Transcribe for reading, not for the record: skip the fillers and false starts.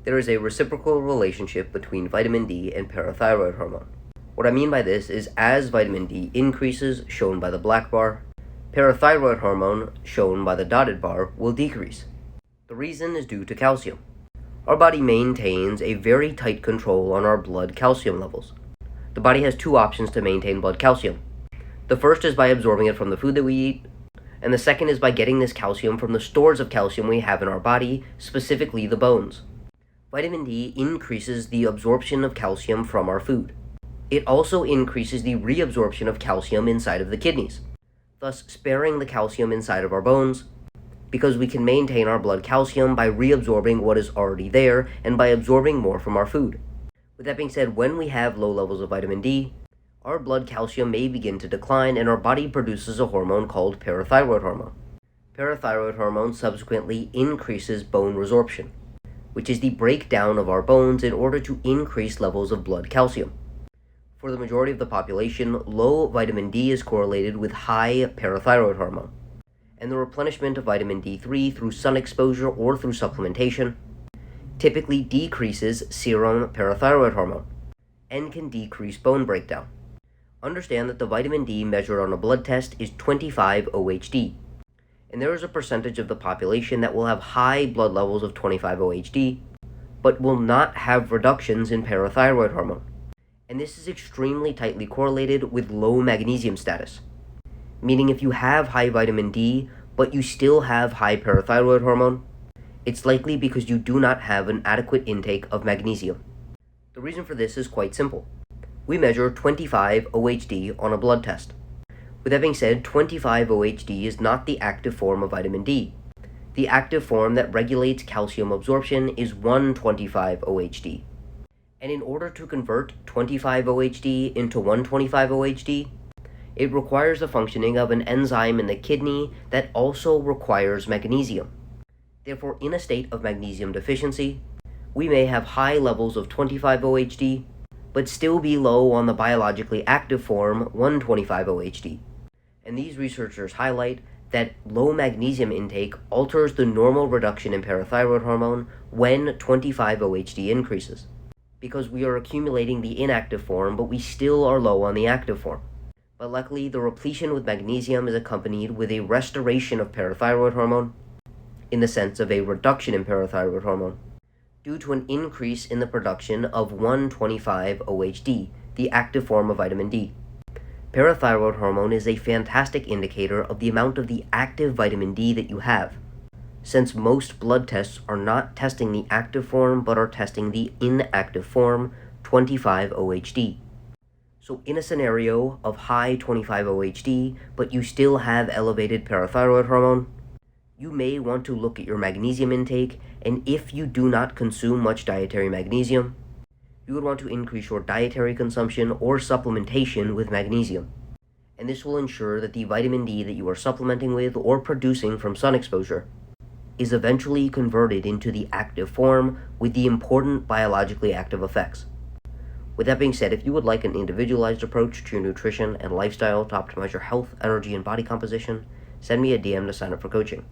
there is a reciprocal relationship between vitamin D and parathyroid hormone. What I mean by this is as vitamin D increases, shown by the black bar, parathyroid hormone, shown by the dotted bar, will decrease. The reason is due to calcium. Our body maintains a very tight control on our blood calcium levels. The body has two options to maintain blood calcium. The first is by absorbing it from the food that we eat, and the second is by getting this calcium from the stores of calcium we have in our body, specifically the bones. Vitamin D increases the absorption of calcium from our food. It also increases the reabsorption of calcium inside of the kidneys, thus sparing the calcium inside of our bones, because we can maintain our blood calcium by reabsorbing what is already there and by absorbing more from our food. With that being said, when we have low levels of vitamin D, our blood calcium may begin to decline and our body produces a hormone called parathyroid hormone. Parathyroid hormone subsequently increases bone resorption, which is the breakdown of our bones in order to increase levels of blood calcium. For the majority of the population, low vitamin D is correlated with high parathyroid hormone, and the replenishment of vitamin D3 through sun exposure or through supplementation typically decreases serum parathyroid hormone and can decrease bone breakdown. Understand that the vitamin D measured on a blood test is 25 OHD, and there is a percentage of the population that will have high blood levels of 25 OHD, but will not have reductions in parathyroid hormone. And this is extremely tightly correlated with low magnesium status, meaning if you have high vitamin D, but you still have high parathyroid hormone, it's likely because you do not have an adequate intake of magnesium. The reason for this is quite simple. We measure 25 OHD on a blood test. With that being said, 25 OHD is not the active form of vitamin D. The active form that regulates calcium absorption is 125 OHD. And in order to convert 25 OHD into 125 OHD, it requires the functioning of an enzyme in the kidney that also requires magnesium. Therefore, in a state of magnesium deficiency, we may have high levels of 25 OHD, but still be low on the biologically active form 125 OHD. And these researchers highlight that low magnesium intake alters the normal reduction in parathyroid hormone when 25 OHD increases, because we are accumulating the inactive form, but we still are low on the active form. But luckily, the repletion with magnesium is accompanied with a restoration of parathyroid hormone, in the sense of a reduction in parathyroid hormone, due to an increase in the production of 125 OHD, the active form of vitamin D. Parathyroid hormone is a fantastic indicator of the amount of the active vitamin D that you have, since most blood tests are not testing the active form but are testing the inactive form, 25 OHD. So in a scenario of high 25 OHD, but you still have elevated parathyroid hormone, you may want to look at your magnesium intake, and if you do not consume much dietary magnesium, you would want to increase your dietary consumption or supplementation with magnesium. And this will ensure that the vitamin D that you are supplementing with or producing from sun exposure is eventually converted into the active form with the important biologically active effects. With that being said, if you would like an individualized approach to your nutrition and lifestyle to optimize your health, energy, and body composition, send me a DM to sign up for coaching.